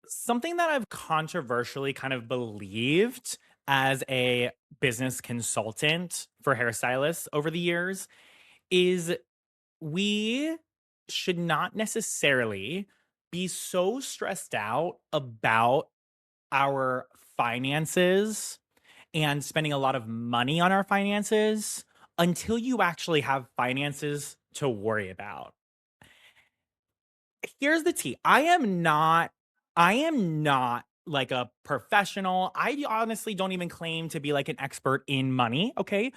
Something that I've controversially kind of believed as a business consultant for hairstylists over the years is we should not necessarily be so stressed out about our finances and spending a lot of money on our finances until you actually have finances to worry about. Here's the tea. I am not like a professional. I honestly don't even claim to be like an expert in money, okay?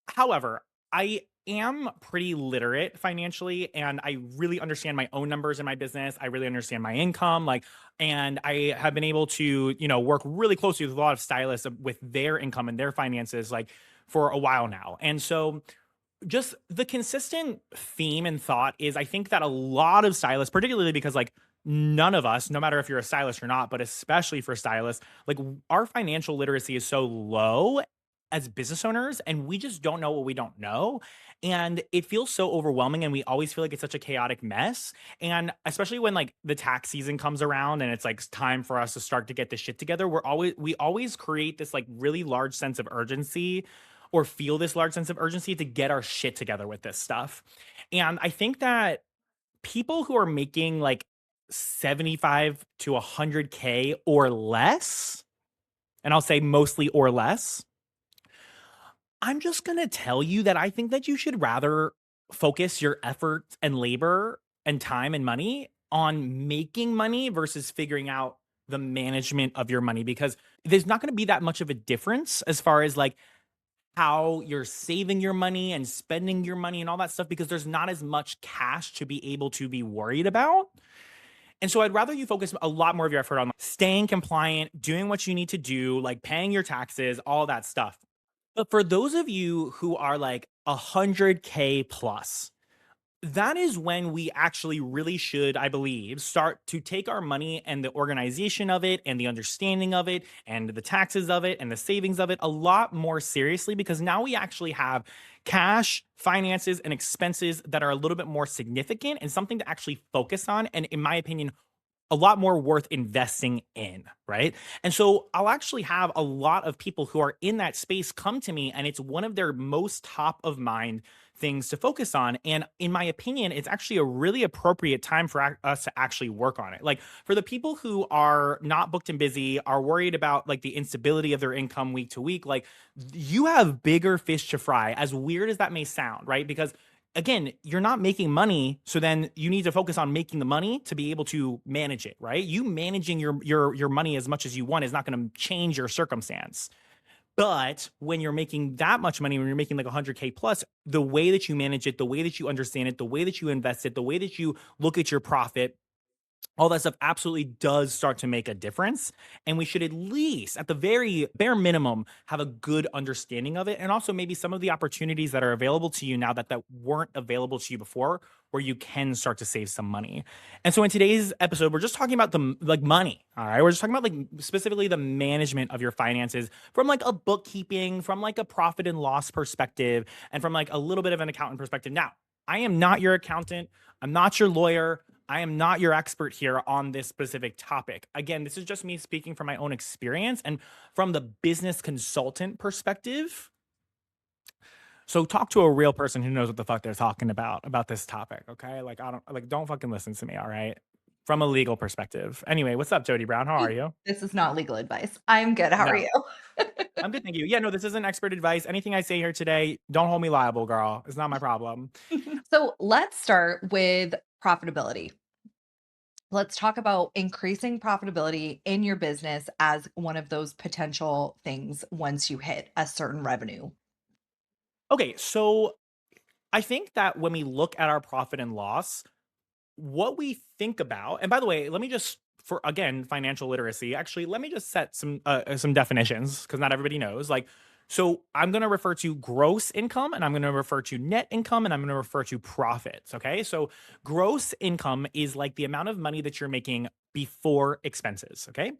However, I am pretty literate financially and I really understand my own numbers in my business. I really understand my income and I have been able to, work really closely with a lot of stylists with their income and their finances for a while now. And so just the consistent theme and thought is I think that a lot of stylists, particularly because none of us, no matter if you're a stylist or not, but especially for stylists, our financial literacy is so low as business owners and we just don't know what we don't know. And it feels so overwhelming and we always feel like it's such a chaotic mess. And especially when the tax season comes around and it's time for us to start to get this shit together, we always create this really large sense of urgency or feel this large sense of urgency to get our shit together with this stuff. And I think that people who are making 75 to 100K or less, and I'll say mostly or less, I'm just going to tell you that I think that you should rather focus your efforts and labor and time and money on making money versus figuring out the management of your money because there's not going to be that much of a difference as far as how you're saving your money and spending your money and all that stuff because there's not as much cash to be able to be worried about. And so I'd rather you focus a lot more of your effort on staying compliant, doing what you need to do, paying your taxes, all that stuff. But for those of you who are 100K plus, that is when we actually really should, I believe, start to take our money and the organization of it and the understanding of it and the taxes of it and the savings of it a lot more seriously because now we actually have cash, finances, and expenses that are a little bit more significant and something to actually focus on. And in my opinion, a lot more worth investing in, right? And so I'll actually have a lot of people who are in that space come to me, and it's one of their most top of mind things to focus on. And in my opinion, it's actually a really appropriate time for us to actually work on it. For the people who are not booked and busy, are worried about the instability of their income week to week, you have bigger fish to fry, as weird as that may sound, right? Because again, you're not making money, so then you need to focus on making the money to be able to manage it, right? You managing your money as much as you want is not going to change your circumstance. But when you're making that much money, when you're making 100K plus, the way that you manage it, the way that you understand it, the way that you invest it, the way that you look at your profit, all that stuff absolutely does start to make a difference. And we should at least, at the very bare minimum, have a good understanding of it. And also maybe some of the opportunities that are available to you now that weren't available to you before, where you can start to save some money. And so in today's episode, we're just talking about the money. All right. We're just talking about specifically the management of your finances from a bookkeeping, from a profit and loss perspective, and from a little bit of an accountant perspective. Now, I am not your accountant. I'm not your lawyer. I am not your expert here on this specific topic. Again, this is just me speaking from my own experience and from the business consultant perspective. So talk to a real person who knows what the fuck they're talking about this topic, okay? Don't fucking listen to me, all right? From a legal perspective. Anyway, what's up, Jodie Brown? How are you? This is not legal advice. I'm good. How are No, you? I'm good, thank you. Yeah, no, this isn't expert advice. Anything I say here today, don't hold me liable, girl. It's not my problem. So let's start with profitability. Let's talk about increasing profitability in your business as one of those potential things once you hit a certain revenue. Okay, so I think that when we look at our profit and loss, what we think about, and by the way, let me just for again financial literacy. Actually, let me just set some definitions because not everybody knows. So I'm going to refer to gross income, and I'm going to refer to net income, and I'm going to refer to profits. Okay, so gross income is the amount of money that you're making before expenses. Okay.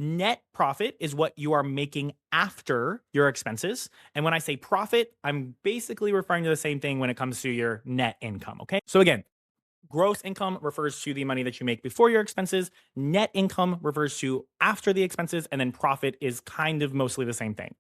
Net profit is what you are making after your expenses. And when I say profit, I'm basically referring to the same thing when it comes to your net income. Okay. So again, Gross income refers to the money that you make before your expenses. Net income refers to after the expenses. And then profit is kind of mostly the same thing.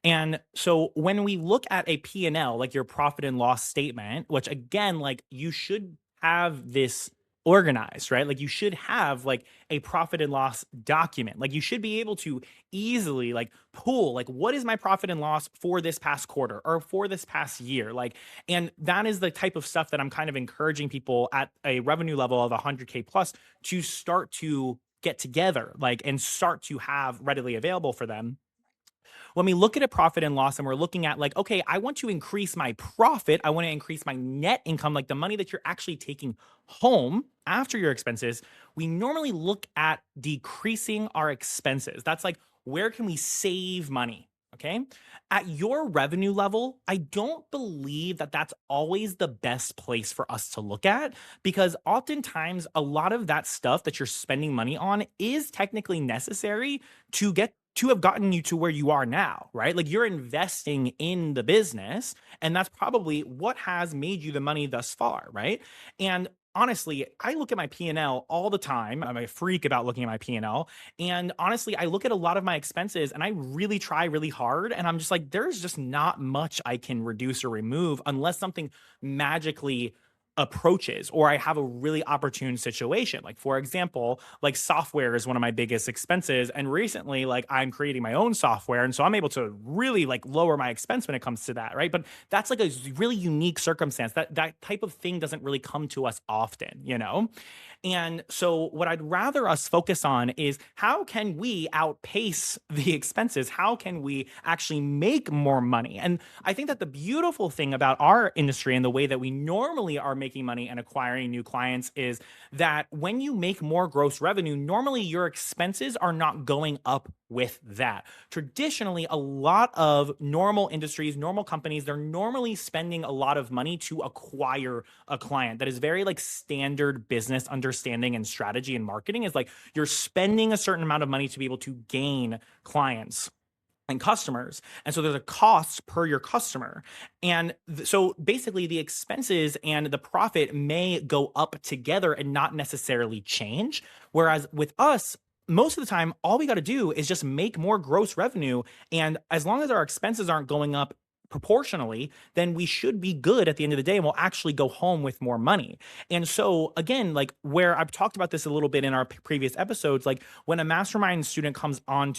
And so when we look at a P&L, like your profit and loss statement, which again, like you should have this organized, right? Like you should have like a profit and loss document. Like you should be able to easily like pull like what is my profit and loss for this past quarter or for this past year? Like, and that is the type of stuff that I'm kind of encouraging people at a revenue level of 100K plus to start to get together, like, and start to have readily available for them. When we look at a profit and loss and we're looking at like, okay, I want to increase my profit, I want to increase my net income, like the money that you're actually taking home after your expenses, we normally look at decreasing our expenses. That's like, where can we save money? Okay. At your revenue level, I don't believe that that's always the best place for us to look at, because oftentimes a lot of that stuff that you're spending money on is technically necessary to have gotten you to where you are now, right? Like you're investing in the business, and that's probably what has made you the money thus far, right? And honestly, I look at my P&L all the time. I'm a freak about looking at my P&L. And honestly, I look at a lot of my expenses and I really try really hard. And I'm just like, there's just not much I can reduce or remove unless something magically approaches or I have a really opportune situation. Like for example, like software is one of my biggest expenses, and recently like I'm creating my own software, and so I'm able to really like lower my expense when it comes to that, right? But that's like a really unique circumstance. That type of thing doesn't really come to us often, you know? And so what I'd rather us focus on is how can we outpace the expenses? How can we actually make more money? And I think that the beautiful thing about our industry and the way that we normally are making money and acquiring new clients is that when you make more gross revenue, normally your expenses are not going up with that. Traditionally, a lot of normal industries, normal companies, they're normally spending a lot of money to acquire a client. That is very like standard business understanding and strategy and marketing is like you're spending a certain amount of money to be able to gain clients and customers. And so there's a cost per your customer. And so basically the expenses and the profit may go up together and not necessarily change. Whereas with us, most of the time, all we got to do is just make more gross revenue. And as long as our expenses aren't going up proportionally, then we should be good at the end of the day and we'll actually go home with more money. And so again, like where I've talked about this a little bit in our previous episodes, like when a mastermind student comes on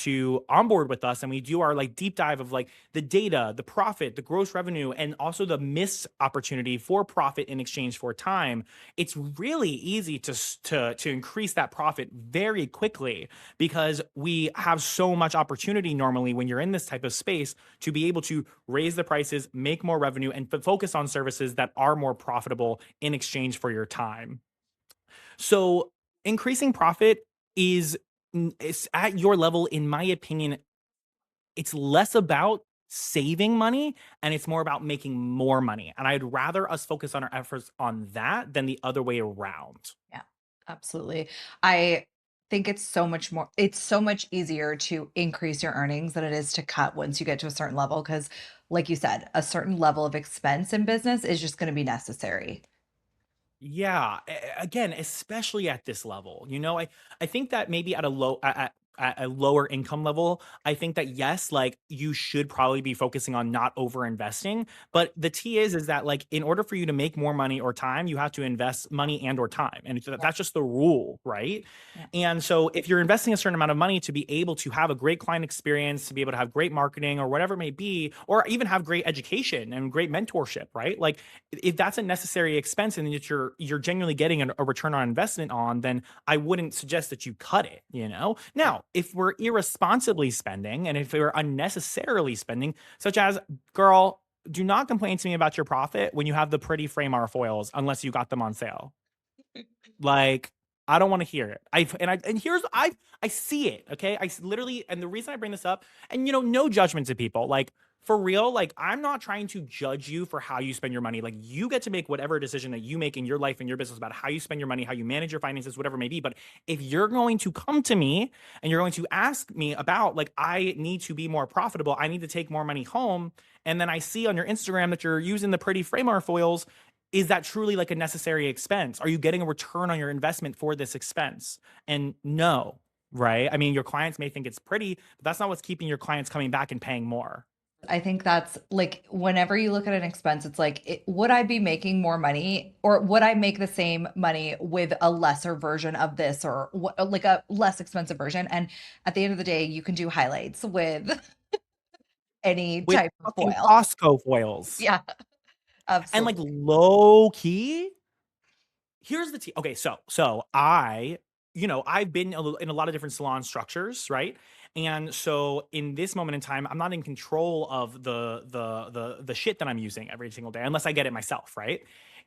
board with us and we do our like deep dive of like the data, the profit, the gross revenue, and also the missed opportunity for profit in exchange for time, it's really easy to increase that profit very quickly because we have so much opportunity normally when you're in this type of space to be able to raise the prices, make more revenue, and focus on services that are more profitable in exchange for your time. So increasing profit is at your level, in my opinion, it's less about saving money and it's more about making more money. And I'd rather us focus on our efforts on that than the other way around. Yeah, absolutely. I think it's so much easier to increase your earnings than it is to cut once you get to a certain level. Cause like you said, a certain level of expense in business is just going to be necessary. Yeah, again, especially at this level, you know, I think that maybe at a lower income level, I think that yes, like you should probably be focusing on not over investing. But the T is that like in order for you to make more money or time, you have to invest money and or time, and Yeah. that's just the rule, right? Yeah. And so if you're investing a certain amount of money to be able to have a great client experience, to be able to have great marketing or whatever it may be, or even have great education and great mentorship, right? Like if that's a necessary expense and that you're genuinely getting a return on investment on, then I wouldn't suggest that you cut it, you know? Right. Now, if we're irresponsibly spending and if we're unnecessarily spending, such as, girl, do not complain to me about your profit when you have the pretty frame our foils unless you got them on sale. Like, I don't want to hear it. I see it. Okay. Literally, and the reason I bring this up, and you know, no judgment to people. Like, for real, like, I'm not trying to judge you for how you spend your money. Like, you get to make whatever decision that you make in your life and your business about how you spend your money, how you manage your finances, whatever it may be. But if you're going to come to me and you're going to ask me about, like, I need to be more profitable, I need to take more money home, and then I see on your Instagram that you're using the pretty frame foils, is that truly like a necessary expense? Are you getting a return on your investment for this expense? And no, right? I mean, your clients may think it's pretty, but that's not what's keeping your clients coming back and paying more. I think that's like whenever you look at an expense, it's like, would I be making more money or would I make the same money with a lesser version of this or like a less expensive version? And at the end of the day, you can do highlights with any With type of fucking foil. Costco foils. Yeah, And like absolutely. low key, here's the okay, so I, I've been in a lot of different salon structures, right? And so in this moment in time, I'm not in control of the shit that I'm using every single day unless I get it myself, right?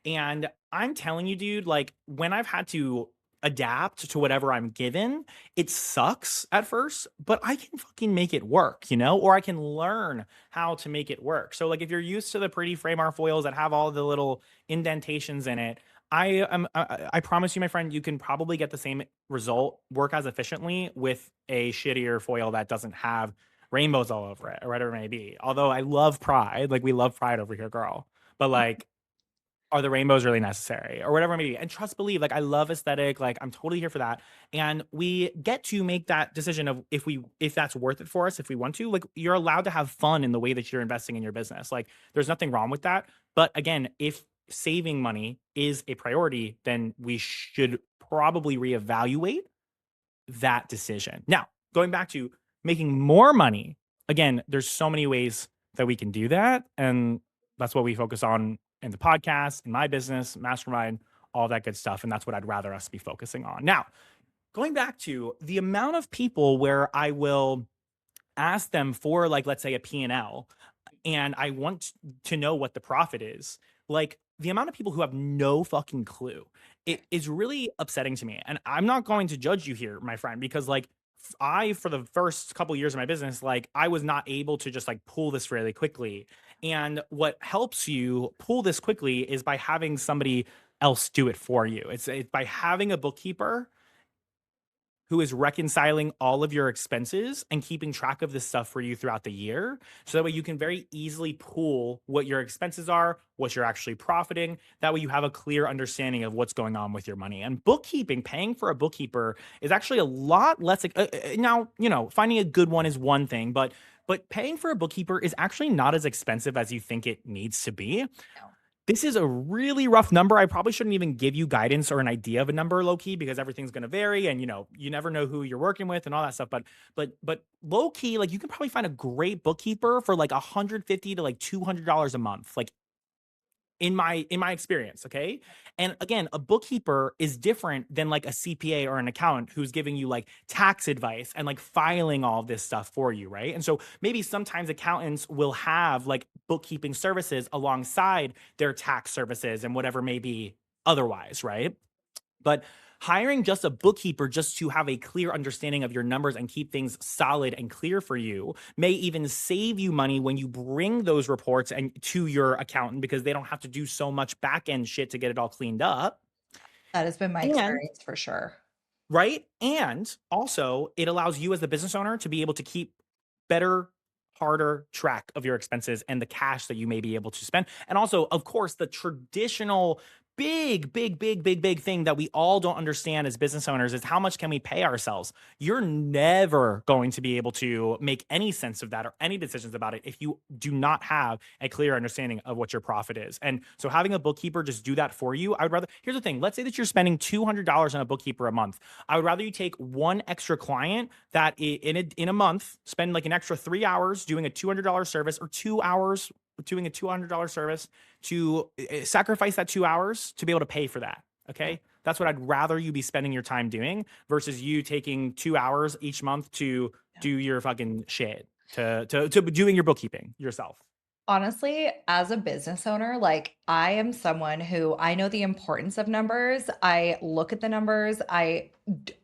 And I'm telling you, dude, like when I've had to adapt to whatever I'm given, it sucks at first, but I can fucking make it work, or I can learn how to make it work. So like if you're used to the pretty frame art foils that have all the little indentations in it, I promise you, my friend, you can probably get the same result, work as efficiently with a shittier foil that doesn't have rainbows all over it or whatever it may be. Although I love Pride, like we love Pride over here, girl. But like, are the rainbows really necessary or whatever it may be? And trust, believe, like I love aesthetic, like I'm totally here for that. And we get to make that decision of if that's worth it for us, if we want to. Like you're allowed to have fun in the way that you're investing in your business. Like there's nothing wrong with that. But again, if saving money is a priority, then we should probably reevaluate that decision. Now, going back to making more money, again, there's so many ways that we can do that. And that's what we focus on in the podcast, in my business, Mastermind, all that good stuff. And that's what I'd rather us be focusing on. Now, going back to the amount of people where I will ask them for, like, let's say a P&L, and I want to know what the profit is. Like the amount of people who have no fucking clue, it is really upsetting to me. And I'm not going to judge you here, my friend, because like for the first couple years of my business, like I was not able to just like pull this really quickly. And what helps you pull this quickly is by having somebody else do it for you. It's by having a bookkeeper who is reconciling all of your expenses and keeping track of this stuff for you throughout the year. So that way you can very easily pool what your expenses are, what you're actually profiting. That way you have a clear understanding of what's going on with your money. And bookkeeping, paying for a bookkeeper is actually a lot less. Now, finding a good one is one thing, but paying for a bookkeeper is actually not as expensive as you think it needs to be. No. This is a really rough number. I probably shouldn't even give you guidance or an idea of a number, low key, because everything's going to vary, and you never know who you're working with and all that stuff. But low key, like you can probably find a great bookkeeper for like $150 to like $200 a month, like in my experience, okay? And again, a bookkeeper is different than like a CPA or an accountant who's giving you like tax advice and like filing all this stuff for you, right? And so maybe sometimes accountants will have like bookkeeping services alongside their tax services and whatever may be otherwise, right? But hiring just a bookkeeper just to have a clear understanding of your numbers and keep things solid and clear for you may even save you money when you bring those reports and to your accountant, because they don't have to do so much back end shit to get it all cleaned up. That has been my And experience for sure. right? And also, it allows you as the business owner to be able to keep better, harder track of your expenses and the cash that you may be able to spend. And also, of course, the traditional big thing that we all don't understand as business owners is how much can we pay ourselves? You're never going to be able to make any sense of that or any decisions about it if you do not have a clear understanding of what your profit is. And so having a bookkeeper just do that for you, I would rather, here's the thing, let's say that you're spending $200 on a bookkeeper a month. I would rather you take one extra client that in a month spend like an extra 3 hours doing a $200 service, or 2 hours doing a $200 service, to sacrifice that 2 hours to be able to pay for that. Okay. That's what I'd rather you be spending your time doing versus you taking 2 hours each month to do your fucking shit, to doing your bookkeeping yourself. Honestly, as a business owner, like I am someone who I know the importance of numbers. I look at the numbers,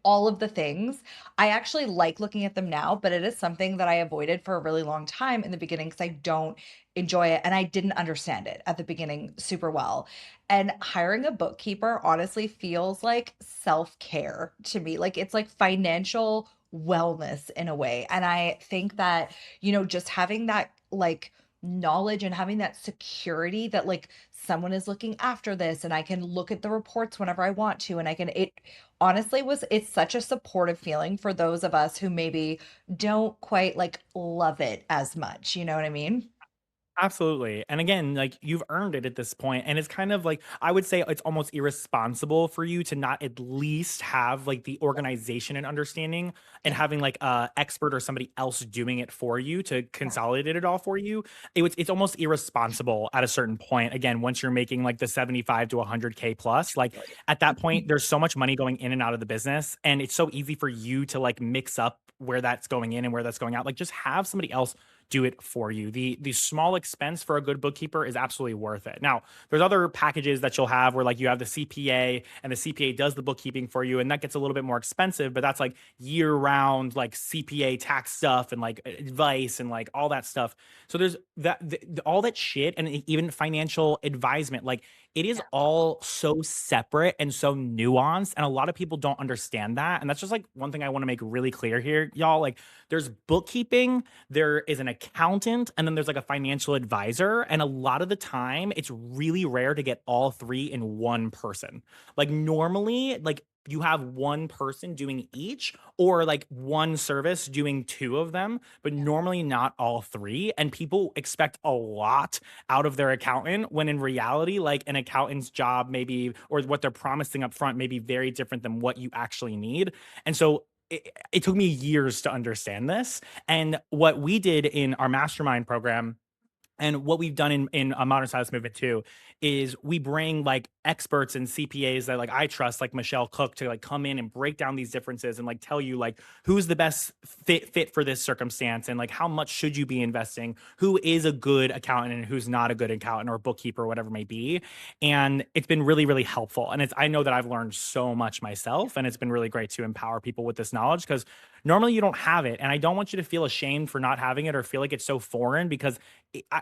all of the things. I actually like looking at them now, but it is something that I avoided for a really long time in the beginning because I don't enjoy it and I didn't understand it at the beginning super well. And hiring a bookkeeper honestly feels like self-care to me. Like it's like financial wellness in a way. And I think that, just having that like knowledge and having that security that like someone is looking after this and I can look at the reports whenever I want to and I can it honestly was it's such a supportive feeling for those of us who maybe don't quite like love it as much, you know what I mean? Absolutely. And again, like you've earned it at this point. And it's kind of like, I would say it's almost irresponsible for you to not at least have like the organization and understanding and Yeah. having like a expert or somebody else doing it for you to Yeah. consolidate it all for you. It's almost irresponsible at a certain point. Again, once you're making like the 75 to 100K plus, like Right. at that point, there's so much money going in and out of the business. And it's so easy for you to like mix up where that's going in and where that's going out. Like just have somebody else do it for you. The small expense for a good bookkeeper is absolutely worth it. Now, there's other packages that you'll have where like you have the CPA and the CPA does the bookkeeping for you and that gets a little bit more expensive, but that's like year-round like CPA tax stuff and like advice and like all that stuff. So there's all that shit and even financial advisement like it is Yeah. all so separate and so nuanced and a lot of people don't understand that. And that's just like one thing I want to make really clear here, y'all. Like there's bookkeeping, there is an accountant, and then there's like a financial advisor. And a lot of the time, it's really rare to get all three in one person. Like normally, like you have one person doing each, or like one service doing two of them, but normally not all three. And people expect a lot out of their accountant when in reality, like an accountant's job maybe, or what they're promising up front may be very different than what you actually need. And so it took me years to understand this. And what we did in our mastermind program and what we've done in a modern stylist movement too is we bring like experts and CPAs that like I trust, like Michelle Cook, to like come in and break down these differences and like tell you like who's the best fit for this circumstance and like how much should you be investing, who is a good accountant and who's not a good accountant or bookkeeper or whatever it may be. And it's been really, really helpful. And I know that I've learned so much myself, and it's been really great to empower people with this knowledge because normally you don't have it. And I don't want you to feel ashamed for not having it or feel like it's so foreign because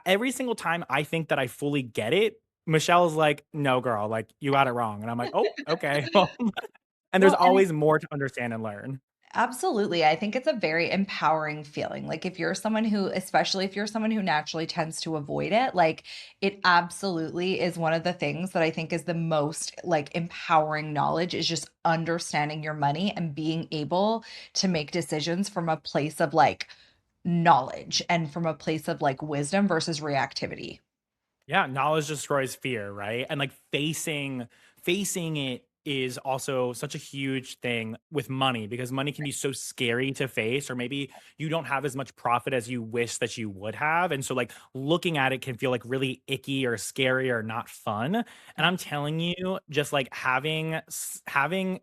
every single time I think that I fully get it, Michelle's like, "No, girl, like you got it wrong." And I'm like, "Oh, okay." Well, and there's Well, and always more to understand and learn. absolutely. I think it's a very empowering feeling. Like if you're someone who, especially if you're someone who naturally tends to avoid it, like it absolutely is one of the things that I think is the most like empowering knowledge is just understanding your money and being able to make decisions from a place of like knowledge and from a place of like wisdom versus reactivity. Yeah, knowledge destroys fear, right? And like facing it is also such a huge thing with money because money can be so scary to face, or maybe you don't have as much profit as you wish that you would have. And so like looking at it can feel like really icky or scary or not fun. And I'm telling you, just like having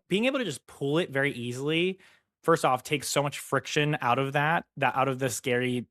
being able to just pull it very easily first off takes so much friction out of out of the scary,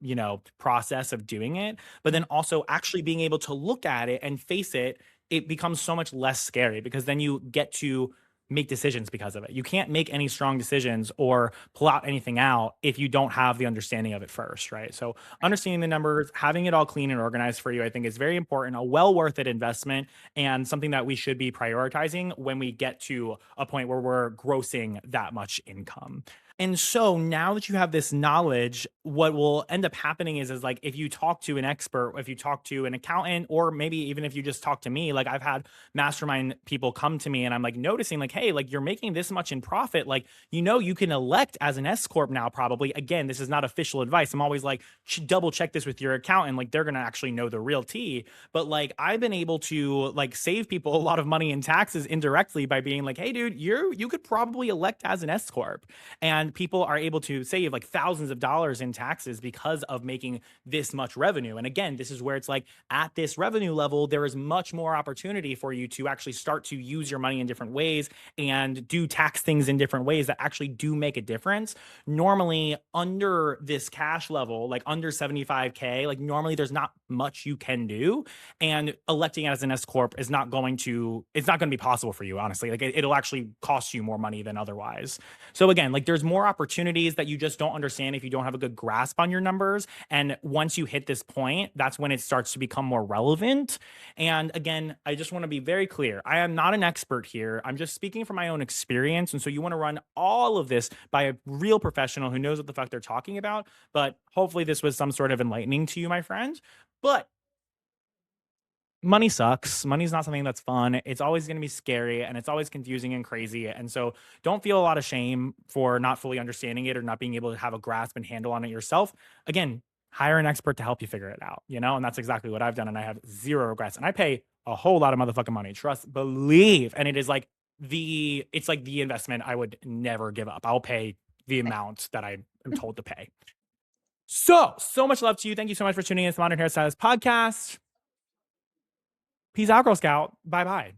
process of doing it, but then also actually being able to look at it and face it, it becomes so much less scary because then you get to make decisions because of it. You can't make any strong decisions or pull out anything out if you don't have the understanding of it first, right? So understanding the numbers, having it all clean and organized for you, I think is very important, a well worth it investment, and something that we should be prioritizing when we get to a point where we're grossing that much income. And so now that you have this knowledge, what will end up happening is like if you talk to an expert, if you talk to an accountant, or maybe even if you just talk to me, like I've had mastermind people come to me and I'm like noticing like, hey, like you're making this much in profit. Like, you can elect as an S Corp now, probably. Again, this is not official advice. I'm always like, double check this with your accountant. Like they're gonna actually know the real tea. But like I've been able to like save people a lot of money in taxes indirectly by being like, hey, dude, you could probably elect as an S Corp, and people are able to save like thousands of dollars in taxes because of making this much revenue. And again, this is where it's like at this revenue level there is much more opportunity for you to actually start to use your money in different ways and do tax things in different ways that actually do make a difference. Normally under this cash level, like under 75K, like normally there's not much you can do, and electing as an S corp is not going to it's not going to be possible for you, honestly. Like it'll actually cost you more money than otherwise. So again, like there's more opportunities that you just don't understand if you don't have a good grasp on your numbers. And once you hit this point, that's when it starts to become more relevant. And again, I just want to be very clear. I am not an expert here. I'm just speaking from my own experience. And so you want to run all of this by a real professional who knows what the fuck they're talking about. But hopefully this was some sort of enlightening to you, my friend. But money sucks. Money's not something that's fun. It's always going to be scary and it's always confusing and crazy. And so don't feel a lot of shame for not fully understanding it or not being able to have a grasp and handle on it yourself. Again, hire an expert to help you figure it out, And that's exactly what I've done. And I have zero regrets. And I pay a whole lot of motherfucking money. Trust, believe. And it is like it's like the investment I would never give up. I'll pay the amount that I am told to pay. So much love to you. Thank you so much for tuning in to the Modern Hairstylist Podcast. Peace out, Girl Scout. Bye bye.